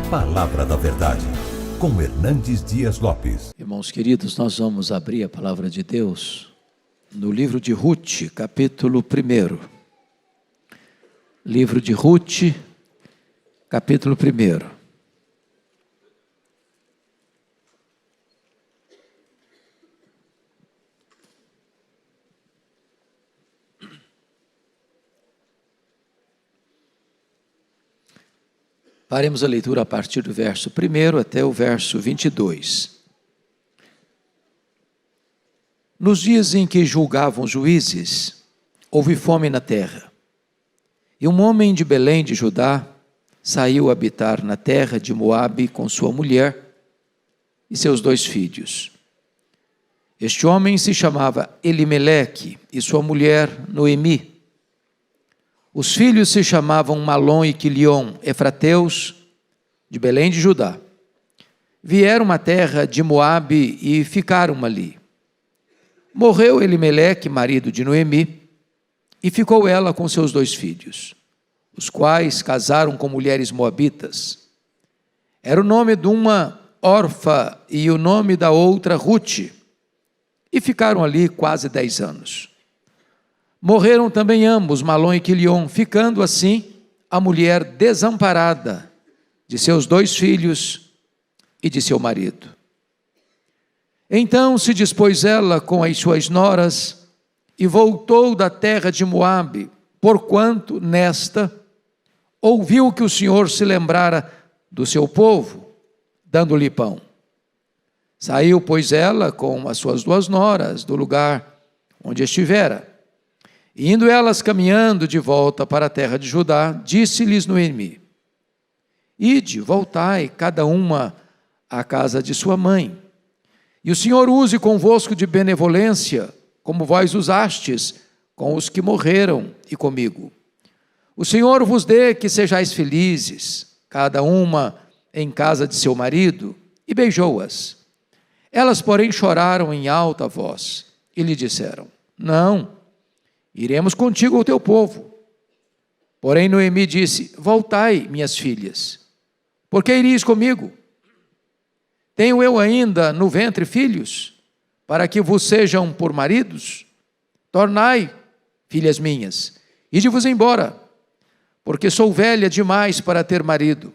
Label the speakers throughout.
Speaker 1: Palavra da Verdade, com Hernandes Dias Lopes.
Speaker 2: Irmãos queridos, nós vamos abrir a Palavra de Deus no livro de Ruth, capítulo 1. Livro de Ruth, capítulo 1. Faremos a leitura a partir do verso 1 até o verso 22. Nos dias em que julgavam os juízes, houve fome na terra. E um homem de Belém de Judá saiu habitar na terra de Moabe com sua mulher e seus 2 filhos. Este homem se chamava Elimeleque e sua mulher Noemi. Os filhos se chamavam Malom e Quilion, efrateus, de Belém de Judá. Vieram à terra de Moabe e ficaram ali. Morreu Elimeleque, marido de Noemi, e ficou ela com seus 2 filhos, os quais casaram com mulheres moabitas. Era o nome de uma Orfa e o nome da outra Ruth, e ficaram ali quase 10 anos. Morreram também ambos, Malom e Quilion, ficando assim a mulher desamparada de seus 2 filhos e de seu marido. Então se dispôs ela com as suas noras e voltou da terra de Moabe, porquanto nesta ouviu que o Senhor se lembrara do seu povo, dando-lhe pão. Saiu, pois, ela com as suas 2 noras do lugar onde estivera. E indo elas caminhando de volta para a terra de Judá, disse-lhes Noemi: Ide, voltai, cada uma à casa de sua mãe. E o Senhor use convosco de benevolência, como vós usastes com os que morreram e comigo. O Senhor vos dê que sejais felizes, cada uma em casa de seu marido. E beijou-as. Elas, porém, choraram em alta voz e lhe disseram: Não, iremos contigo ao teu povo. Porém Noemi disse: Voltai, minhas filhas, porque iris comigo? Tenho eu ainda no ventre filhos, para que vos sejam por maridos? Tornai, filhas minhas, ide-vos embora, porque sou velha demais para ter marido.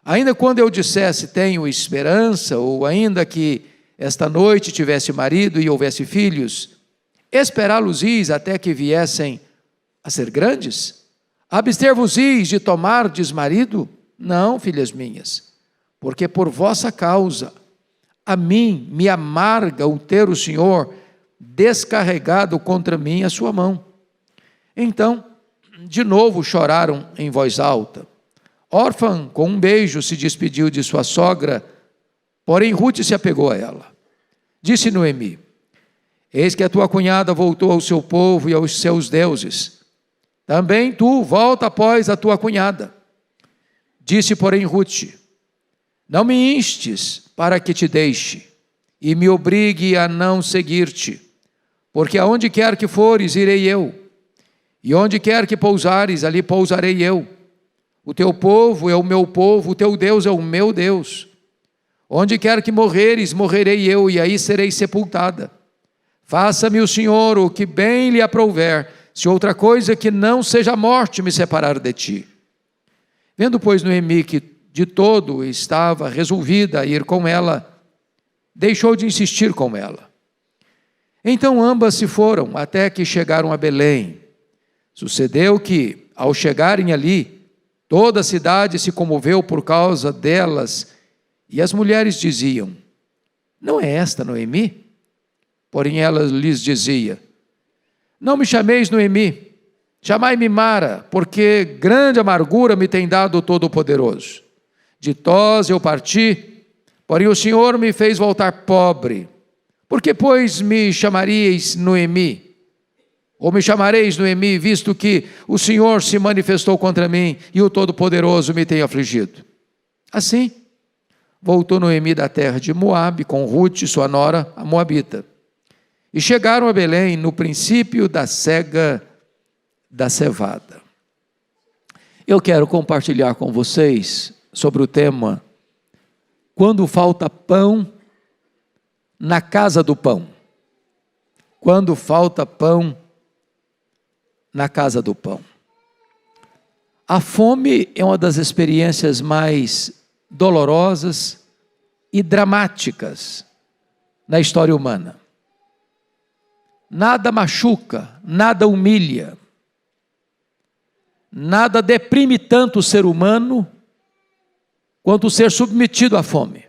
Speaker 2: Ainda quando eu dissesse tenho esperança, ou ainda que esta noite tivesse marido e houvesse filhos, esperá-los-is até que viessem a ser grandes? Abster-vos-is de tomardes marido? Não, filhas minhas, porque por vossa causa a mim me amarga o ter o Senhor descarregado contra mim a sua mão. Então, de novo choraram em voz alta. Órfã, com um beijo, se despediu de sua sogra, porém Ruth se apegou a ela. Disse Noemi: Eis que a tua cunhada voltou ao seu povo e aos seus deuses. Também tu volta após a tua cunhada. Disse, porém, Ruth: Não me instes para que te deixe e me obrigue a não seguir-te, porque aonde quer que fores, irei eu, e onde quer que pousares, ali pousarei eu. O teu povo é o meu povo, o teu Deus é o meu Deus. Onde quer que morreres, morrerei eu, e aí serei sepultada. Faça-me o Senhor o que bem lhe aprouver, se outra coisa que não seja a morte me separar de ti. Vendo, pois, Noemi que de todo estava resolvida a ir com ela, deixou de insistir com ela. Então ambas se foram, até que chegaram a Belém. Sucedeu que, ao chegarem ali, toda a cidade se comoveu por causa delas, e as mulheres diziam: Não é esta Noemi? Porém ela lhes dizia: Não me chameis Noemi, chamai-me Mara, porque grande amargura me tem dado o Todo-Poderoso. De Toz eu parti, porém o Senhor me fez voltar pobre. Por que, pois, me chamaríeis Noemi? Ou me chamareis Noemi, visto que o Senhor se manifestou contra mim e o Todo-Poderoso me tem afligido? Assim, voltou Noemi da terra de Moabe com Ruth, sua nora, a moabita. E chegaram a Belém no princípio da cega da cevada. Eu quero compartilhar com vocês sobre o tema Quando falta pão na casa do pão. Quando falta pão na casa do pão. A fome é uma das experiências mais dolorosas e dramáticas na história humana. Nada machuca, nada humilha, nada deprime tanto o ser humano quanto ser submetido à fome.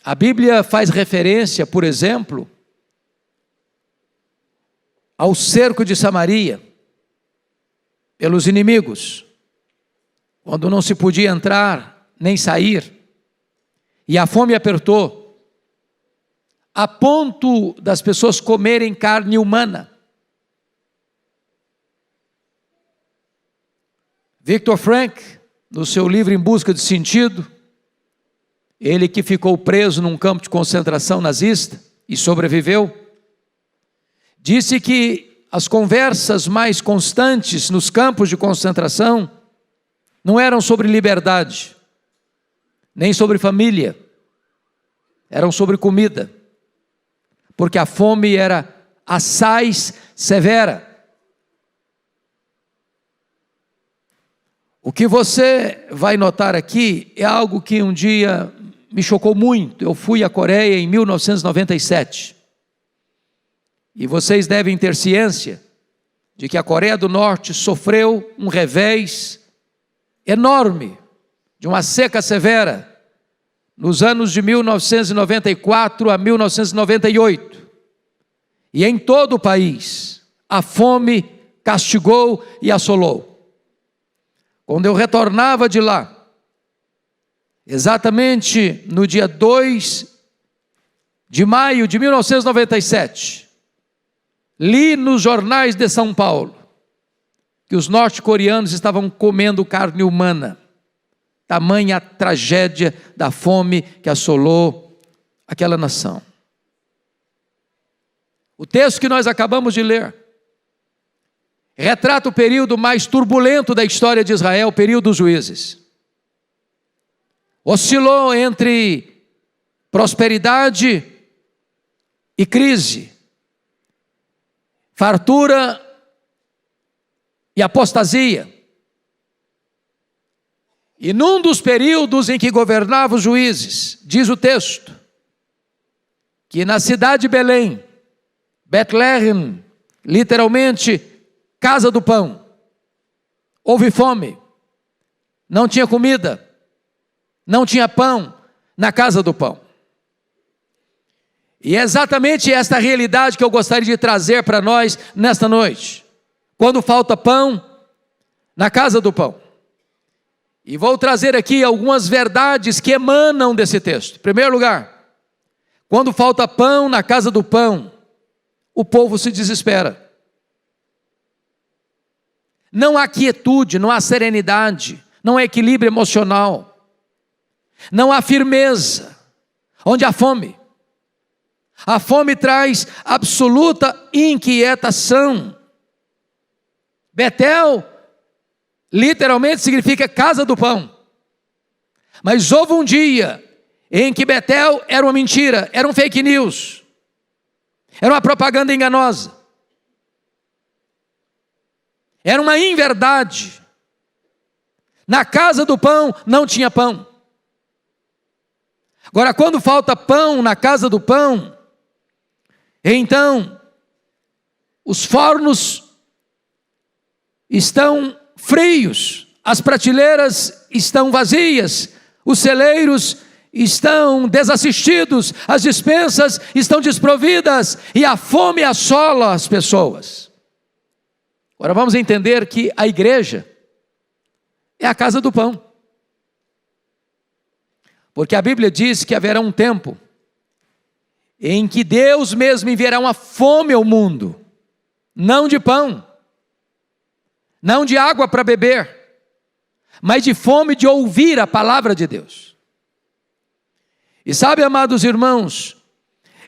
Speaker 2: A Bíblia faz referência, por exemplo, ao cerco de Samaria pelos inimigos, quando não se podia entrar nem sair, e a fome apertou, a ponto das pessoas comerem carne humana. Viktor Frankl, no seu livro Em Busca de Sentido, ele que ficou preso num campo de concentração nazista e sobreviveu, disse que as conversas mais constantes nos campos de concentração não eram sobre liberdade, nem sobre família, eram sobre comida, porque a fome era assaz severa. O que você vai notar aqui é algo que um dia me chocou muito. Eu fui à Coreia em 1997. E vocês devem ter ciência de que a Coreia do Norte sofreu um revés enorme, de uma seca severa, nos anos de 1994 a 1998. E em todo o país, a fome castigou e assolou. Quando eu retornava de lá, exatamente no dia 2 de maio de 1997, li nos jornais de São Paulo que os norte-coreanos estavam comendo carne humana. Tamanha a tragédia da fome que assolou aquela nação. O texto que nós acabamos de ler retrata o período mais turbulento da história de Israel, o período dos juízes. Oscilou entre prosperidade e crise, fartura e apostasia. E num dos períodos em que governavam os juízes, diz o texto, que na cidade de Belém, Betlehem, literalmente, casa do pão, houve fome, não tinha comida, não tinha pão na casa do pão. E é exatamente esta realidade que eu gostaria de trazer para nós nesta noite. Quando falta pão na casa do pão. E vou trazer aqui algumas verdades que emanam desse texto. Em primeiro lugar, quando falta pão na casa do pão, o povo se desespera. Não há quietude, não há serenidade, não há equilíbrio emocional, não há firmeza, onde há fome. A fome traz absoluta inquietação. Betel, literalmente significa casa do pão. Mas houve um dia em que Betel era uma mentira, era um fake news, era uma propaganda enganosa. Era uma inverdade. Na casa do pão não tinha pão. Agora, quando falta pão na casa do pão, então os fornos estão frios, as prateleiras estão vazias, os celeiros estão desassistidos, as despensas estão desprovidas e a fome assola as pessoas. Agora vamos entender que a igreja é a casa do pão. Porque a Bíblia diz que haverá um tempo em que Deus mesmo enviará uma fome ao mundo, não de pão, não de água para beber, mas de fome de ouvir a palavra de Deus. E sabe, amados irmãos,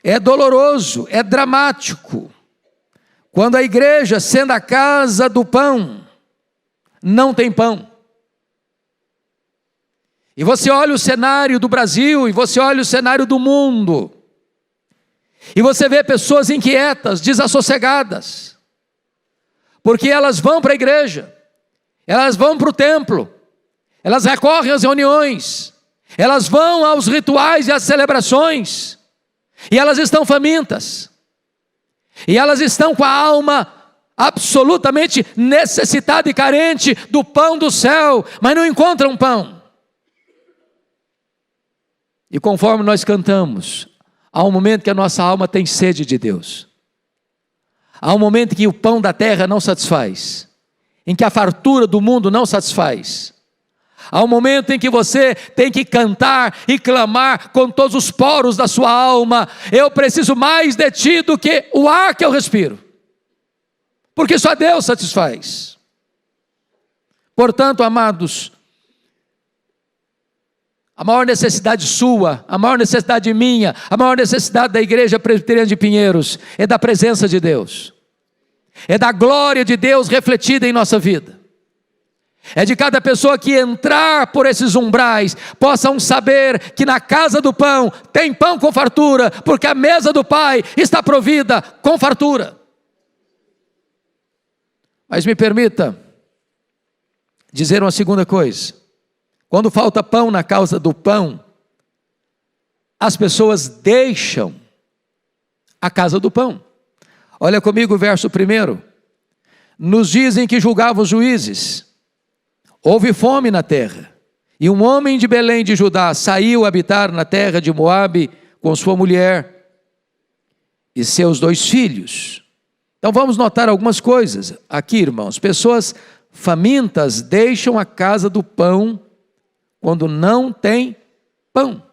Speaker 2: é doloroso, é dramático, quando a igreja, sendo a casa do pão, não tem pão. E você olha o cenário do Brasil, e você olha o cenário do mundo, e você vê pessoas inquietas, desassossegadas, porque elas vão para a igreja, elas vão para o templo, elas recorrem às reuniões, elas vão aos rituais e às celebrações, e elas estão famintas, e elas estão com a alma absolutamente necessitada e carente do pão do céu, mas não encontram pão. E conforme nós cantamos, há um momento que a nossa alma tem sede de Deus. Há um momento que o pão da terra não satisfaz, em que a fartura do mundo não satisfaz. Há um momento em que você tem que cantar e clamar com todos os poros da sua alma: eu preciso mais de ti do que o ar que eu respiro, porque só Deus satisfaz. Portanto, amados, a maior necessidade sua, a maior necessidade minha, a maior necessidade da Igreja Presbiteriana de Pinheiros é da presença de Deus, é da glória de Deus refletida em nossa vida, é de cada pessoa que entrar por esses umbrais possam saber que na casa do pão tem pão com fartura, porque a mesa do Pai está provida com fartura. Mas me permita dizer uma segunda coisa: quando falta pão na causa do pão, as pessoas deixam a casa do pão. Olha comigo o verso 1. Nos dizem que julgavam os juízes, houve fome na terra, e um homem de Belém de Judá saiu habitar na terra de Moabe com sua mulher e seus 2 filhos. Então vamos notar algumas coisas aqui, irmãos. Pessoas famintas deixam a casa do pão quando não tem pão.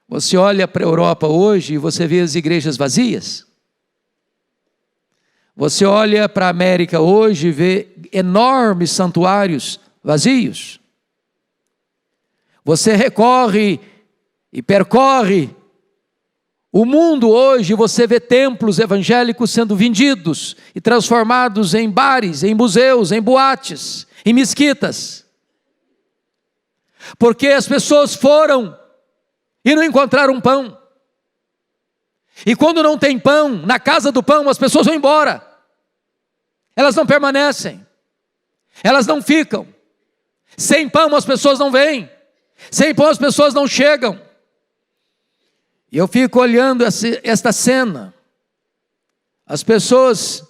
Speaker 2: Você olha para a Europa hoje e você vê as igrejas vazias. Você olha para a América hoje e vê enormes santuários vazios. Você recorre e percorre o mundo hoje, você vê templos evangélicos sendo vendidos e transformados em bares, em museus, em boates, em mesquitas. Porque as pessoas foram e não encontraram pão. E quando não tem pão, na casa do pão, as pessoas vão embora. Elas não permanecem. Elas não ficam. Sem pão as pessoas não vêm. Sem pão as pessoas não chegam. E eu fico olhando esta cena. As pessoas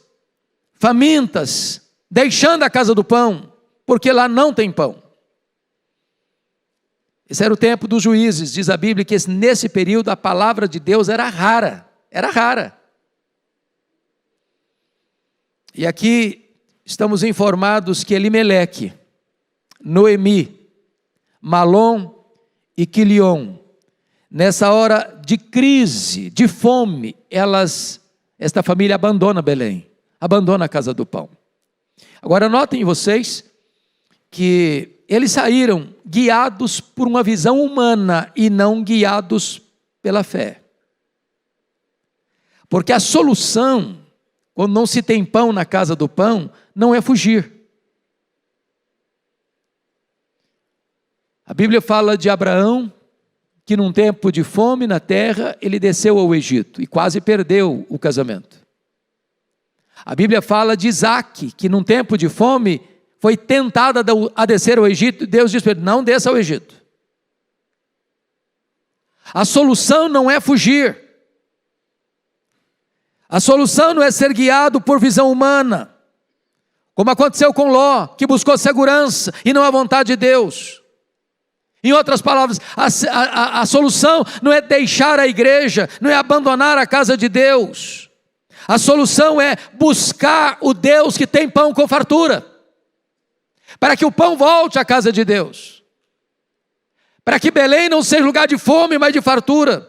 Speaker 2: famintas, deixando a casa do pão, porque lá não tem pão. Esse era o tempo dos juízes. Diz a Bíblia que nesse período a palavra de Deus era rara. Era rara. E aqui estamos informados que Elimeleque, Noemi, Malom e Quilion, nessa hora de crise, de fome, esta família abandona Belém, abandona a casa do pão. Agora notem vocês que eles saíram guiados por uma visão humana e não guiados pela fé. Porque a solução, quando não se tem pão na casa do pão, não é fugir. A Bíblia fala de Abraão, que num tempo de fome na terra, ele desceu ao Egito e quase perdeu o casamento. A Bíblia fala de Isaque, que num tempo de fome, foi tentado a descer ao Egito, e Deus disse para ele: não desça ao Egito. A solução não é fugir. A solução não é ser guiado por visão humana, como aconteceu com Ló, que buscou segurança e não a vontade de Deus. Em outras palavras, a solução não é deixar a igreja, não é abandonar a casa de Deus. A solução é buscar o Deus que tem pão com fartura, para que o pão volte à casa de Deus, para que Belém não seja lugar de fome, mas de fartura.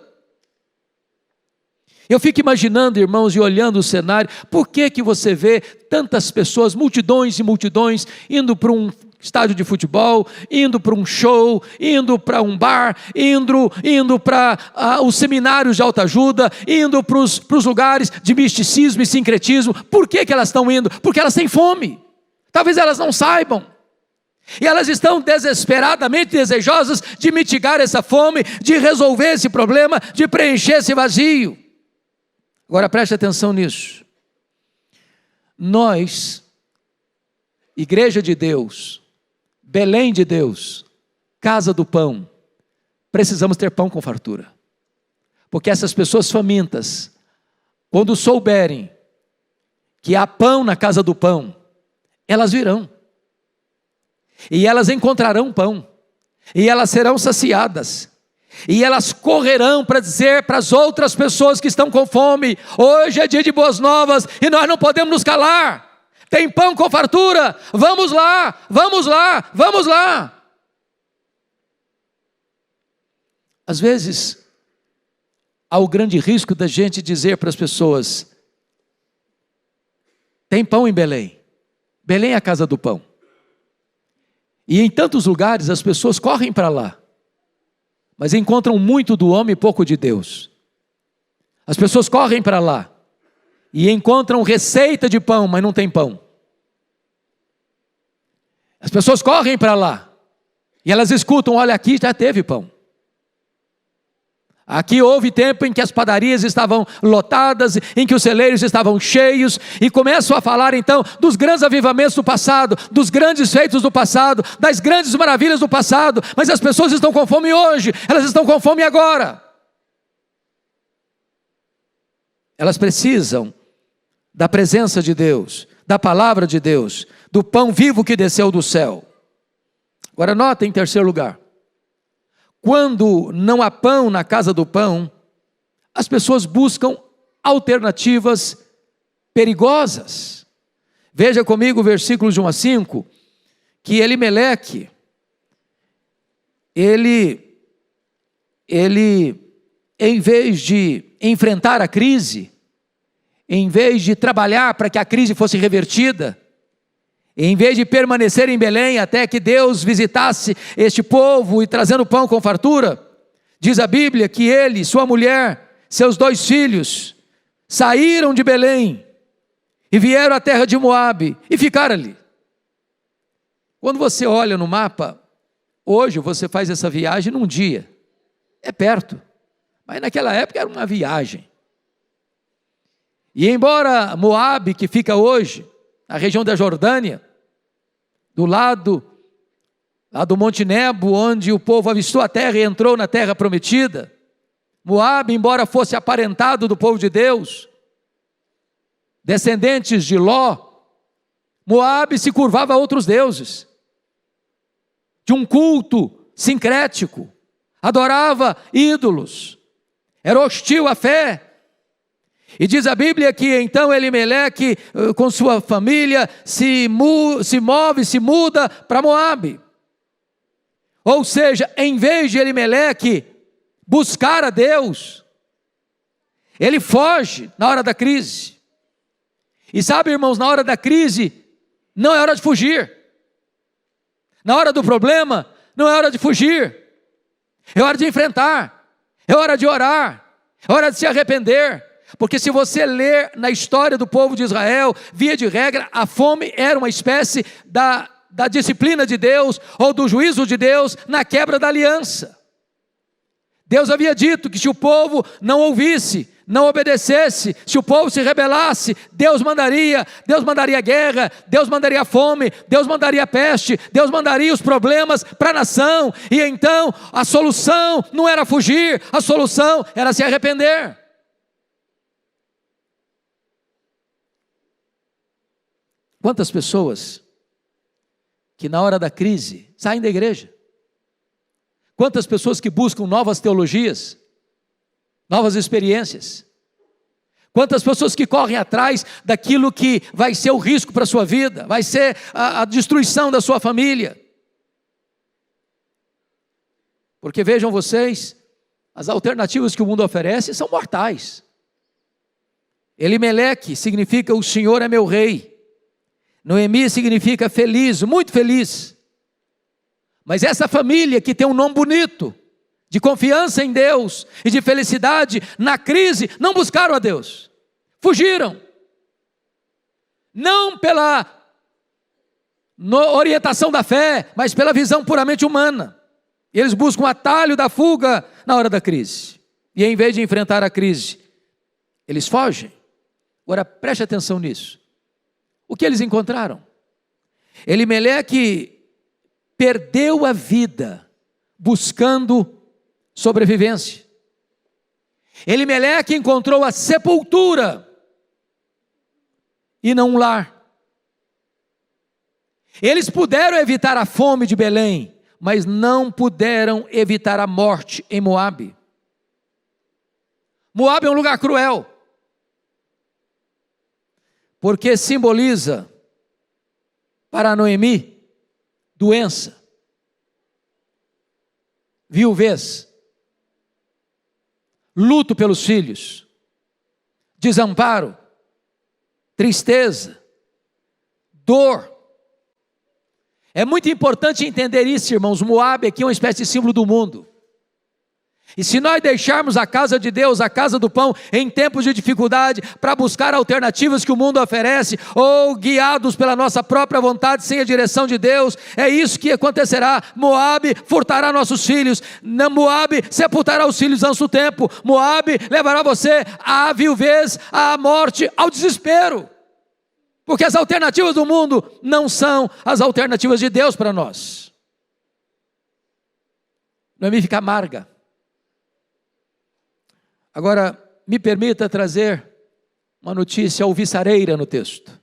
Speaker 2: Eu fico imaginando, irmãos, e olhando o cenário, por que você vê tantas pessoas, multidões e multidões, indo para um estádio de futebol, indo para um show, indo para um bar, indo para os seminários de autoajuda, indo para os lugares de misticismo e sincretismo? Por que elas estão indo? Porque elas têm fome. Talvez elas não saibam. E elas estão desesperadamente desejosas de mitigar essa fome, de resolver esse problema, de preencher esse vazio. Agora preste atenção nisso. Nós, Igreja de Deus, Belém de Deus, Casa do Pão, precisamos ter pão com fartura. Porque essas pessoas famintas, quando souberem que há pão na Casa do Pão, elas virão. E elas encontrarão pão. E elas serão saciadas. E elas correrão para dizer para as outras pessoas que estão com fome: hoje é dia de boas novas e nós não podemos nos calar. Tem pão com fartura, vamos lá, vamos lá, vamos lá. Às vezes, há o grande risco da gente dizer para as pessoas: tem pão em Belém. Belém é a casa do pão. E em tantos lugares as pessoas correm para lá, mas encontram muito do homem e pouco de Deus. As pessoas correm para lá e encontram receita de pão, mas não tem pão. As pessoas correm para lá e elas escutam: olha, aqui já teve pão. Aqui houve tempo em que as padarias estavam lotadas, em que os celeiros estavam cheios, e começam a falar então dos grandes avivamentos do passado, dos grandes feitos do passado, das grandes maravilhas do passado, mas as pessoas estão com fome hoje, elas estão com fome agora. Elas precisam da presença de Deus, da palavra de Deus, do pão vivo que desceu do céu. Agora nota em terceiro lugar: quando não há pão na casa do pão, as pessoas buscam alternativas perigosas. Veja comigo o versículo de 1 a 5, que Elimeleque, ele em vez de enfrentar a crise, em vez de trabalhar para que a crise fosse revertida, em vez de permanecer em Belém até que Deus visitasse este povo e trazendo pão com fartura, diz a Bíblia que ele, sua mulher, seus 2 filhos, saíram de Belém e vieram à terra de Moabe e ficaram ali. Quando você olha no mapa, hoje você faz essa viagem num dia, é perto, mas naquela época era uma viagem. E embora Moabe, que fica hoje na região da Jordânia, do lado lá do Monte Nebo, onde o povo avistou a terra e entrou na terra prometida, Moabe, embora fosse aparentado do povo de Deus, descendentes de Ló, Moabe se curvava a outros deuses, de um culto sincrético, adorava ídolos, era hostil à fé. E diz a Bíblia que então Elimeleque, com sua família, se muda para Moabe. Ou seja, em vez de Elimeleque buscar a Deus, ele foge na hora da crise. E sabe, irmãos, na hora da crise, não é hora de fugir. Na hora do problema, não é hora de fugir. É hora de enfrentar, é hora de orar, é hora de se arrepender. Porque se você ler na história do povo de Israel, via de regra, a fome era uma espécie da disciplina de Deus, ou do juízo de Deus, na quebra da aliança. Deus havia dito que se o povo não ouvisse, não obedecesse, se o povo se rebelasse, Deus mandaria guerra, Deus mandaria fome, Deus mandaria peste, Deus mandaria os problemas para a nação. E então a solução não era fugir, a solução era se arrepender. Quantas pessoas que na hora da crise saem da igreja? Quantas pessoas que buscam novas teologias, novas experiências? Quantas pessoas que correm atrás daquilo que vai ser o risco para a sua vida, vai ser a destruição da sua família? Porque vejam vocês, as alternativas que o mundo oferece são mortais. Elimeleque significa o Senhor é meu rei. Noemi significa feliz, muito feliz. Mas essa família que tem um nome bonito, de confiança em Deus e de felicidade, na crise, não buscaram a Deus, fugiram. Não pela orientação da fé, mas pela visão puramente humana. E eles buscam o atalho da fuga na hora da crise. E em vez de enfrentar a crise, eles fogem. Agora preste atenção nisso. O que eles encontraram? Elimeleque perdeu a vida buscando sobrevivência. Elimeleque encontrou a sepultura e não um lar. Eles puderam evitar a fome de Belém, mas não puderam evitar a morte em Moabe. Moabe é um lugar cruel, porque simboliza para Noemi doença, viuvez, luto pelos filhos, desamparo, tristeza, dor. É muito importante entender isso, irmãos. Moabe aqui é uma espécie de símbolo do mundo. E se nós deixarmos a casa de Deus, a casa do pão, em tempos de dificuldade, para buscar alternativas que o mundo oferece, ou guiados pela nossa própria vontade, sem a direção de Deus, é isso que acontecerá. Moabe furtará nossos filhos, Moabe sepultará os filhos antes do tempo, Moabe levará você à viuvez, à morte, ao desespero, porque as alternativas do mundo não são as alternativas de Deus para nós. Noemi fica amarga. Agora, me permita trazer uma notícia alvissareira no texto.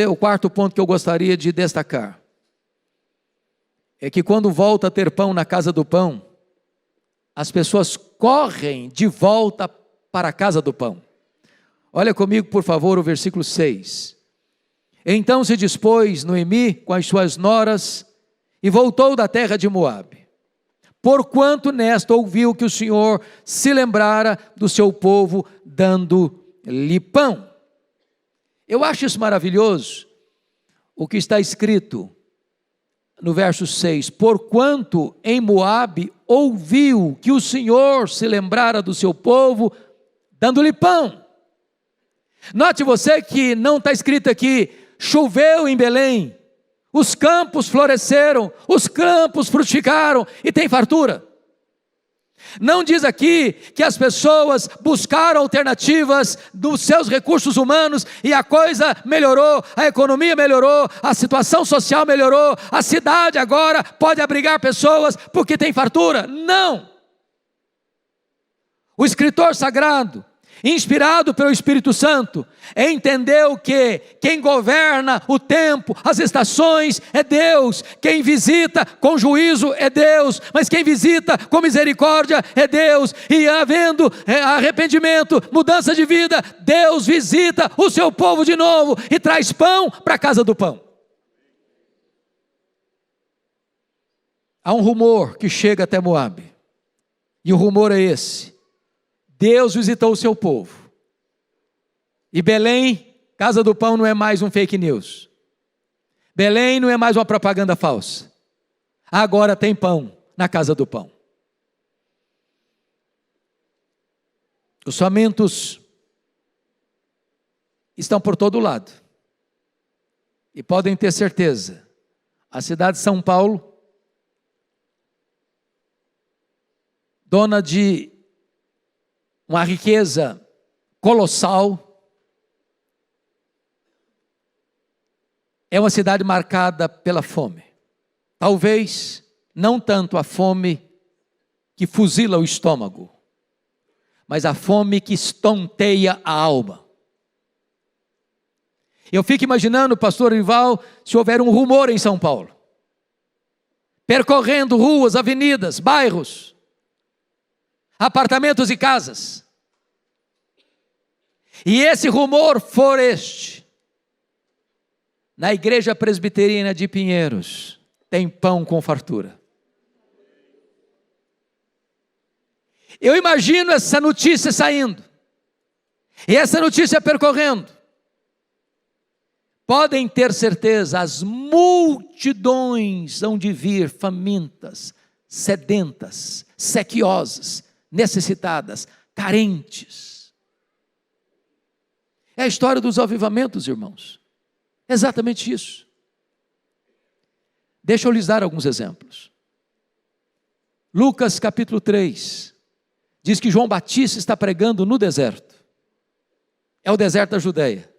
Speaker 2: O quarto ponto que eu gostaria de destacar é que quando volta a ter pão na casa do pão, as pessoas correm de volta para a casa do pão. Olha comigo, por favor, o versículo 6. Então se dispôs Noemi com as suas noras e voltou da terra de Moabe. Porquanto nesta ouviu que o Senhor se lembrara do seu povo, dando-lhe pão. Eu acho isso maravilhoso, o que está escrito no verso 6. Porquanto em Moabe ouviu que o Senhor se lembrara do seu povo, dando-lhe pão. Note você que não está escrito aqui, choveu em Belém, os campos floresceram, os campos frutificaram e tem fartura. Não diz aqui que as pessoas buscaram alternativas dos seus recursos humanos e a coisa melhorou, a economia melhorou, a situação social melhorou, a cidade agora pode abrigar pessoas porque tem fartura. Não! O escritor sagrado, inspirado pelo Espírito Santo, entendeu que quem governa o tempo, as estações é Deus, quem visita com juízo é Deus, mas quem visita com misericórdia é Deus, e havendo arrependimento, mudança de vida, Deus visita o seu povo de novo e traz pão para a casa do pão. Há um rumor que chega até Moabe, e o rumor é esse: Deus visitou o seu povo. E Belém, casa do pão, não é mais um fake news. Belém não é mais uma propaganda falsa. Agora tem pão na casa do pão. Os famintos estão por todo lado. E podem ter certeza, a cidade de São Paulo, dona de uma riqueza colossal, é uma cidade marcada pela fome. Talvez não tanto a fome que fuzila o estômago, mas a fome que estonteia a alma. Eu fico imaginando, pastor Rival, se houver um rumor em São Paulo, percorrendo ruas, avenidas, bairros, apartamentos e casas, e esse rumor for este: na igreja presbiteriana de Pinheiros tem pão com fartura. Eu imagino essa notícia saindo, e essa notícia percorrendo. Podem ter certeza, as multidões hão de vir famintas, sedentas, sequiosas, necessitadas, carentes. É a história dos avivamentos, irmãos. Exatamente isso. Deixa eu lhes dar alguns exemplos. Lucas capítulo 3, diz que João Batista está pregando no deserto. É o deserto da Judeia,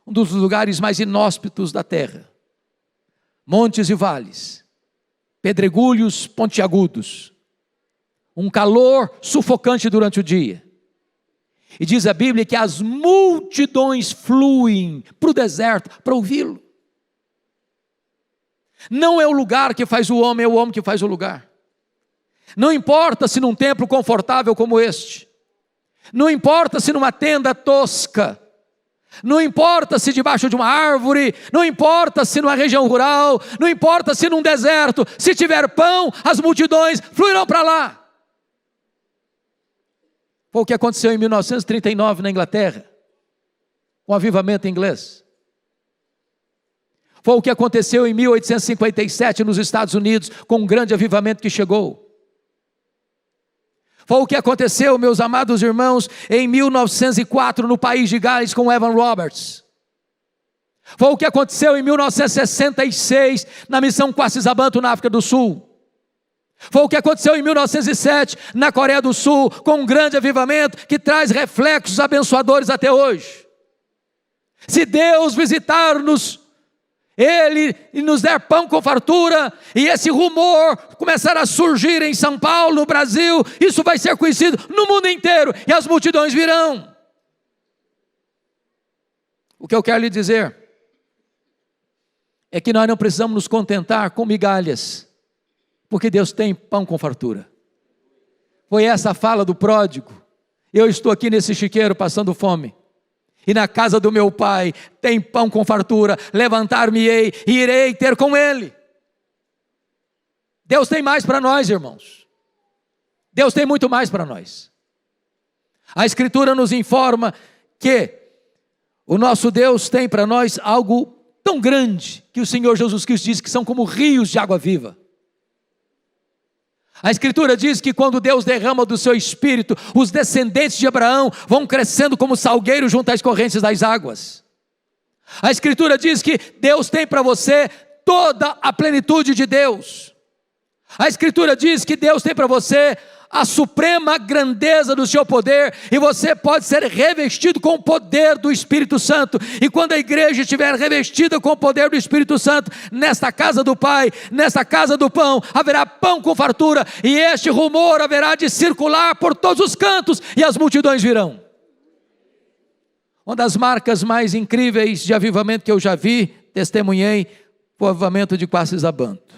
Speaker 2: um dos lugares mais inóspitos da terra. Montes e vales, pedregulhos pontiagudos, um calor sufocante durante o dia. E diz a Bíblia que as multidões fluem para o deserto para ouvi-lo. Não é o lugar que faz o homem, é o homem que faz o lugar. Não importa se num templo confortável como este, não importa se numa tenda tosca, não importa se debaixo de uma árvore, não importa se numa região rural, não importa se num deserto, se tiver pão, as multidões fluirão para lá. Foi o que aconteceu em 1939 na Inglaterra, com o avivamento inglês. Foi o que aconteceu em 1857 nos Estados Unidos, com um grande avivamento que chegou. Foi o que aconteceu, meus amados irmãos, em 1904 no país de Gales com Evan Roberts. Foi o que aconteceu em 1966 na missão Quasizabanto na África do Sul. Foi o que aconteceu em 1907 na Coreia do Sul, com um grande avivamento que traz reflexos abençoadores até hoje. Se Deus visitar-nos, Ele nos der pão com fartura, e esse rumor começar a surgir em São Paulo, no Brasil, isso vai ser conhecido no mundo inteiro, e as multidões virão. O que eu quero lhe dizer é que nós não precisamos nos contentar com migalhas, porque Deus tem pão com fartura. Foi essa a fala do pródigo. Eu estou aqui nesse chiqueiro passando fome, e na casa do meu pai tem pão com fartura, levantar-me-ei e irei ter com ele. Deus tem mais para nós, irmãos. Deus tem muito mais para nós. A Escritura nos informa que o nosso Deus tem para nós algo tão grande, que o Senhor Jesus Cristo diz que são como rios de água viva. A Escritura diz que quando Deus derrama do seu Espírito, os descendentes de Abraão vão crescendo como salgueiro junto às correntes das águas. A Escritura diz que Deus tem para você toda a plenitude de Deus. A Escritura diz que Deus tem para você a suprema grandeza do seu poder, e você pode ser revestido com o poder do Espírito Santo. E quando a igreja estiver revestida com o poder do Espírito Santo, nesta casa do Pai, nesta casa do pão, haverá pão com fartura, e este rumor haverá de circular por todos os cantos, e as multidões virão. Uma das marcas mais incríveis de avivamento que eu já vi, testemunhei, foi o avivamento de Quasizabanto.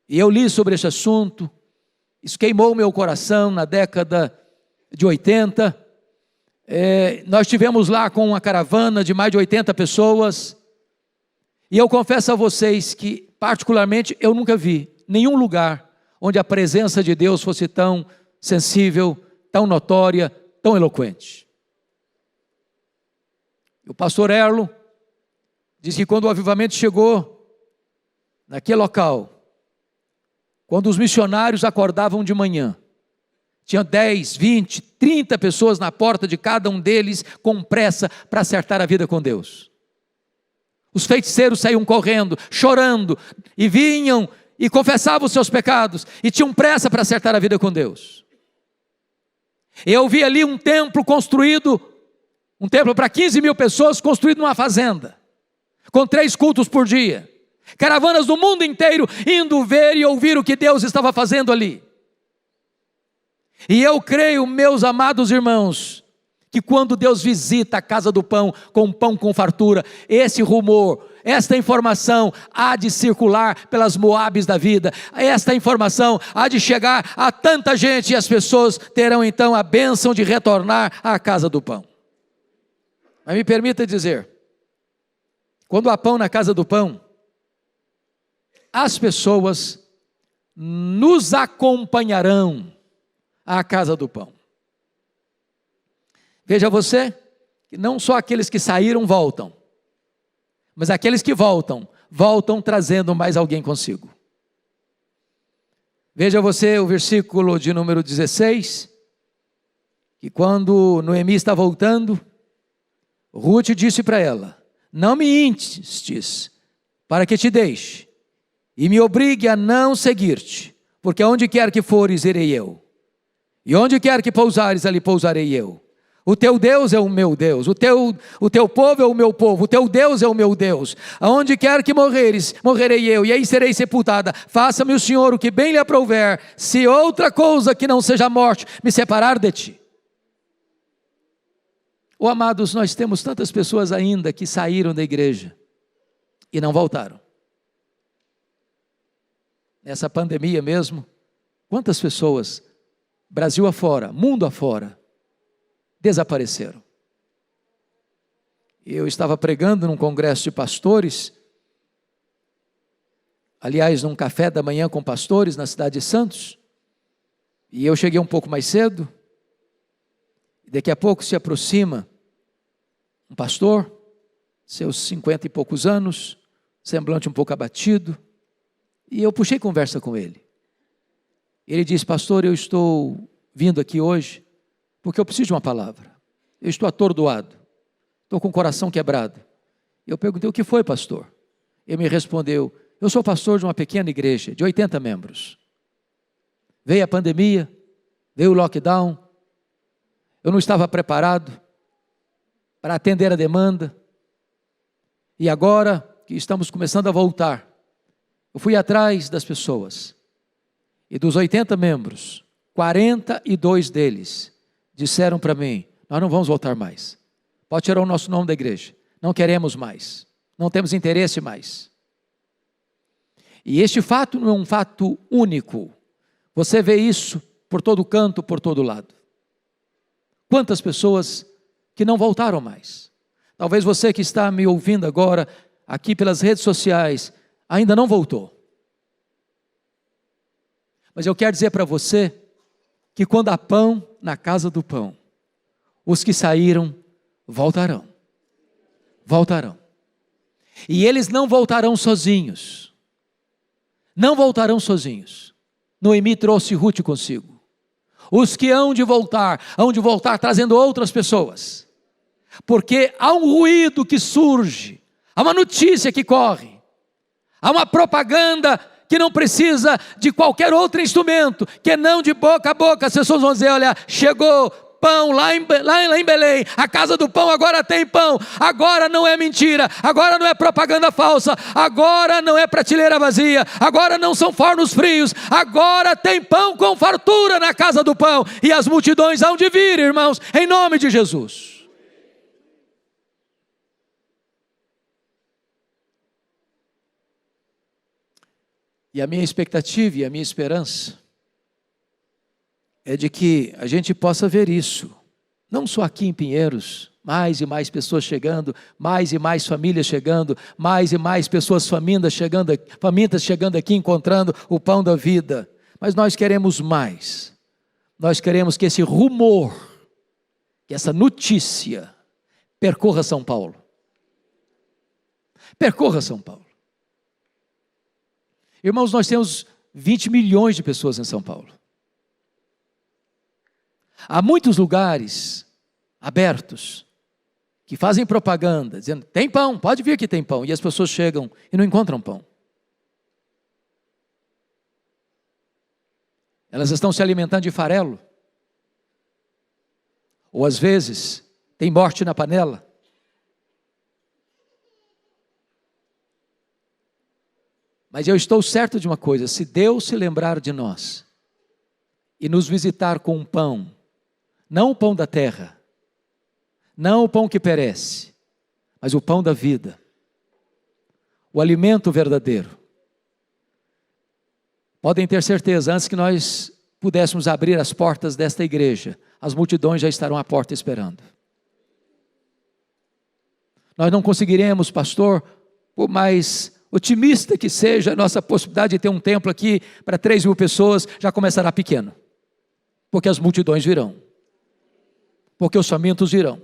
Speaker 2: E eu li sobre esse assunto. Isso queimou o meu coração na década de 80. Nós estivemos lá com uma caravana de mais de 80 pessoas. E eu confesso a vocês que, particularmente, eu nunca vi nenhum lugar onde a presença de Deus fosse tão sensível, tão notória, tão eloquente. O pastor Erlo diz que quando o avivamento chegou naquele local, quando os missionários acordavam de manhã, tinha 10, 20, 30 pessoas na porta de cada um deles, com pressa para acertar a vida com Deus. Os feiticeiros saíam correndo, chorando, e vinham e confessavam os seus pecados, e tinham pressa para acertar a vida com Deus. Eu vi ali um templo construído, um templo para 15 mil pessoas, construído numa fazenda, com 3 cultos por dia. Caravanas do mundo inteiro indo ver e ouvir o que Deus estava fazendo ali. E eu creio, meus amados irmãos, que quando Deus visita a casa do pão com fartura, esse rumor, esta informação há de circular pelas Moabes da vida. Esta informação há de chegar a tanta gente, e as pessoas terão então a bênção de retornar à casa do pão. Mas me permita dizer, quando há pão na casa do pão, as pessoas nos acompanharão à casa do pão. Veja você, que não só aqueles que saíram voltam, mas aqueles que voltam trazendo mais alguém consigo. Veja você o versículo de número 16, que quando Noemi está voltando, Ruth disse para ela: não me instes para que te deixe, e me obrigue a não seguir-te, porque onde quer que fores, irei eu, e onde quer que pousares, ali pousarei eu. O teu Deus é o meu Deus, o teu povo é o meu povo, o teu Deus é o meu Deus. Aonde quer que morreres, morrerei eu, e aí serei sepultada. Faça-me o Senhor o que bem lhe aprouver, se outra coisa que não seja a morte me separar de ti. Oh, amados, nós temos tantas pessoas ainda que saíram da igreja e não voltaram. Nessa pandemia mesmo, quantas pessoas, Brasil afora, mundo afora, desapareceram. Eu estava pregando num congresso de pastores, aliás, num café da manhã com pastores na cidade de Santos, e eu cheguei um pouco mais cedo, e daqui a pouco se aproxima um pastor, seus 50 e poucos anos, semblante um pouco abatido, e eu puxei conversa com ele. Ele disse: pastor, eu estou vindo aqui hoje porque eu preciso de uma palavra. Eu estou atordoado, estou com o coração quebrado. Eu perguntei: o que foi, pastor? Ele me respondeu: eu sou pastor de uma pequena igreja, de 80 membros. Veio a pandemia, veio o lockdown, eu não estava preparado para atender a demanda, e agora que estamos começando a voltar, eu fui atrás das pessoas, e dos 80 membros, 42 deles disseram para mim: nós não vamos voltar mais, pode tirar o nosso nome da igreja, não queremos mais, não temos interesse mais. E este fato não é um fato único, você vê isso por todo canto, por todo lado. Quantas pessoas que não voltaram mais? Talvez você que está me ouvindo agora, aqui pelas redes sociais, ainda não voltou. Mas eu quero dizer para você, que quando há pão na casa do pão, os que saíram voltarão. Voltarão. E eles não voltarão sozinhos. Não voltarão sozinhos. Noemi trouxe Ruth consigo. Os que hão de voltar trazendo outras pessoas. Porque há um ruído que surge, há uma notícia que corre, há uma propaganda que não precisa de qualquer outro instrumento, que não de boca a boca. As pessoas vão dizer: olha, chegou pão lá em Belém, a casa do pão agora tem pão, agora não é mentira, agora não é propaganda falsa, agora não é prateleira vazia, agora não são fornos frios, agora tem pão com fartura na casa do pão, e as multidões hão de vir, irmãos, em nome de Jesus. E a minha expectativa e a minha esperança é de que a gente possa ver isso, não só aqui em Pinheiros, mais e mais pessoas chegando, mais e mais famílias chegando, mais e mais pessoas famintas chegando aqui, encontrando o pão da vida, mas nós queremos mais, nós queremos que esse rumor, que essa notícia percorra São Paulo, percorra São Paulo. Irmãos, nós temos 20 milhões de pessoas em São Paulo. Há muitos lugares abertos que fazem propaganda, dizendo: tem pão, pode vir que tem pão. E as pessoas chegam e não encontram pão. Elas estão se alimentando de farelo. Ou às vezes, tem morte na panela. Mas eu estou certo de uma coisa: se Deus se lembrar de nós e nos visitar com um pão, não o pão da terra, não o pão que perece, mas o pão da vida, o alimento verdadeiro, podem ter certeza, antes que nós pudéssemos abrir as portas desta igreja, as multidões já estarão à porta esperando. Nós não conseguiremos, pastor, por mais otimista que seja a nossa possibilidade de ter um templo aqui para 3.000 pessoas, já começará pequeno, porque as multidões virão, porque os famintos virão,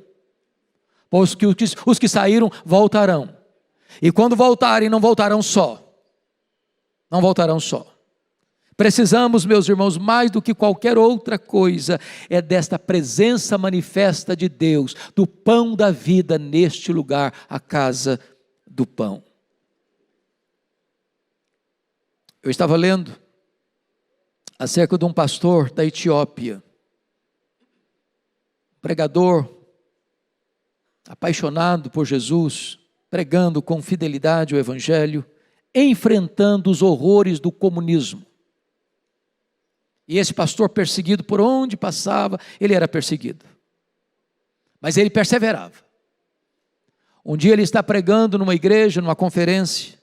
Speaker 2: os que saíram voltarão, e quando voltarem não voltarão só, precisamos, meus irmãos, mais do que qualquer outra coisa, é desta presença manifesta de Deus, do pão da vida neste lugar, a casa do pão. Eu estava lendo acerca de um pastor da Etiópia, pregador, apaixonado por Jesus, pregando com fidelidade o Evangelho, enfrentando os horrores do comunismo. E esse pastor perseguido, por onde passava, ele era perseguido. Mas ele perseverava. Um dia ele está pregando numa igreja, numa conferência.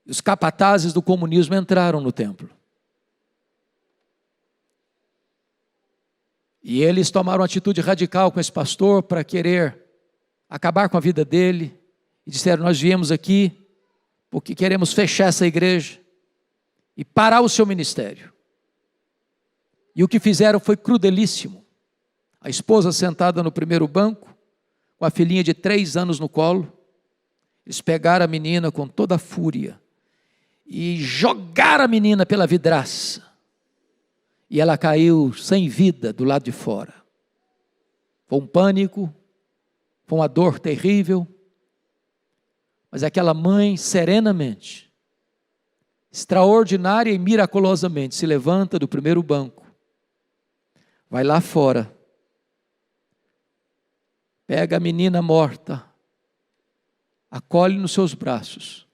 Speaker 2: Os capatazes do comunismo entraram no templo. E eles tomaram uma atitude radical com esse pastor para querer acabar com a vida dele. E disseram: nós viemos aqui porque queremos fechar essa igreja e parar o seu ministério. E o que fizeram foi crudelíssimo. A esposa sentada no primeiro banco, com a filhinha de 3 anos no colo. Eles pegaram a menina com toda a fúria e jogaram a menina pela vidraça. E ela caiu sem vida do lado de fora. Foi um pânico, foi uma dor terrível. Mas aquela mãe, serenamente, extraordinária e miraculosamente, se levanta do primeiro banco, vai lá fora, pega a menina morta, acolhe nos seus braços,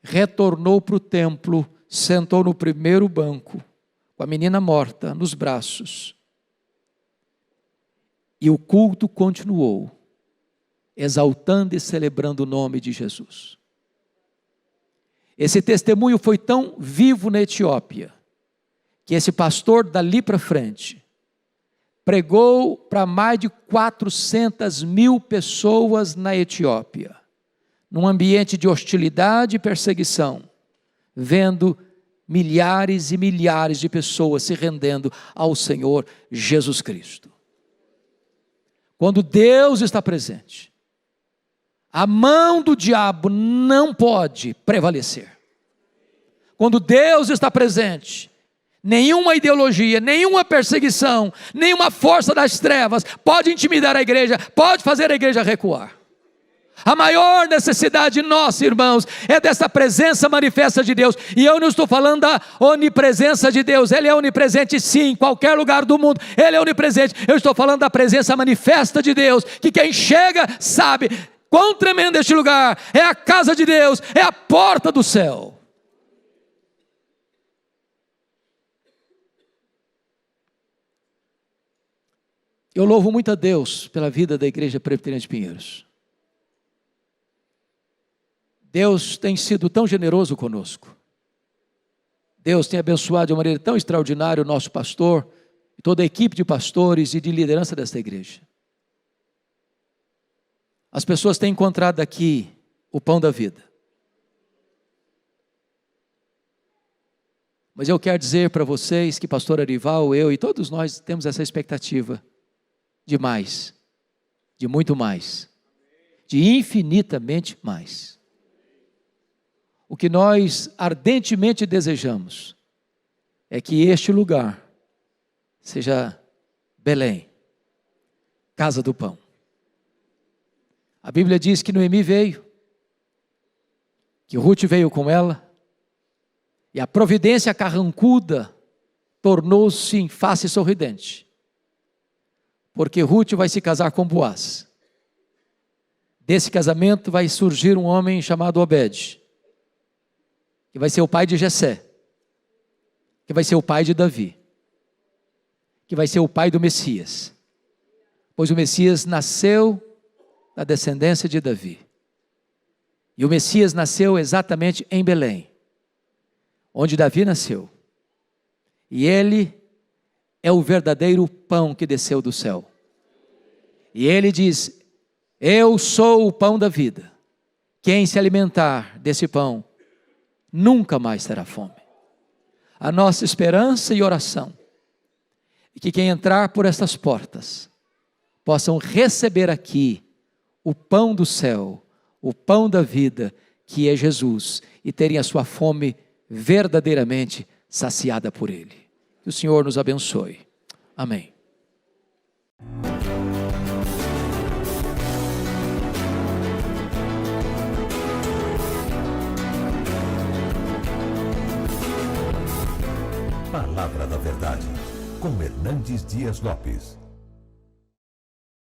Speaker 2: retornou para o templo, sentou no primeiro banco, com a menina morta nos braços, e o culto continuou, exaltando e celebrando o nome de Jesus. Esse testemunho foi tão vivo na Etiópia, que esse pastor dali para frente, pregou para mais de 400.000 pessoas na Etiópia, num ambiente de hostilidade e perseguição, vendo milhares e milhares de pessoas se rendendo ao Senhor Jesus Cristo. Quando Deus está presente, a mão do diabo não pode prevalecer. Quando Deus está presente, nenhuma ideologia, nenhuma perseguição, nenhuma força das trevas pode intimidar a igreja, pode fazer a igreja recuar. A maior necessidade nossa, irmãos, é dessa presença manifesta de Deus. E eu não estou falando da onipresença de Deus. Ele é onipresente sim, em qualquer lugar do mundo. Ele é onipresente. Eu estou falando da presença manifesta de Deus, que quem chega sabe quão tremendo este lugar. É a casa de Deus, é a porta do céu. Eu louvo muito a Deus pela vida da Igreja Presbiteriana de Pinheiros. Deus tem sido tão generoso conosco. Deus tem abençoado de uma maneira tão extraordinária o nosso pastor, e toda a equipe de pastores e de liderança desta igreja. As pessoas têm encontrado aqui o pão da vida. Mas eu quero dizer para vocês que pastor Arival, eu e todos nós temos essa expectativa de mais, de muito mais, de infinitamente mais. O que nós ardentemente desejamos é que este lugar seja Belém, casa do pão. A Bíblia diz que Noemi veio, que Ruth veio com ela, e a providência carrancuda tornou-se em face sorridente, porque Ruth vai se casar com Boaz. Desse casamento vai surgir um homem chamado Obed, que vai ser o pai de Jessé, que vai ser o pai de Davi, que vai ser o pai do Messias, pois o Messias nasceu da descendência de Davi, e o Messias nasceu exatamente em Belém, onde Davi nasceu, e ele é o verdadeiro pão que desceu do céu, e ele diz: eu sou o pão da vida, quem se alimentar desse pão, nunca mais terá fome. A nossa esperança e oração é que quem entrar por estas portas possam receber aqui o pão do céu, o pão da vida, que é Jesus, e terem a sua fome verdadeiramente saciada por Ele. Que o Senhor nos abençoe. Amém.
Speaker 1: Palavra da Verdade, com Hernandes Dias Lopes.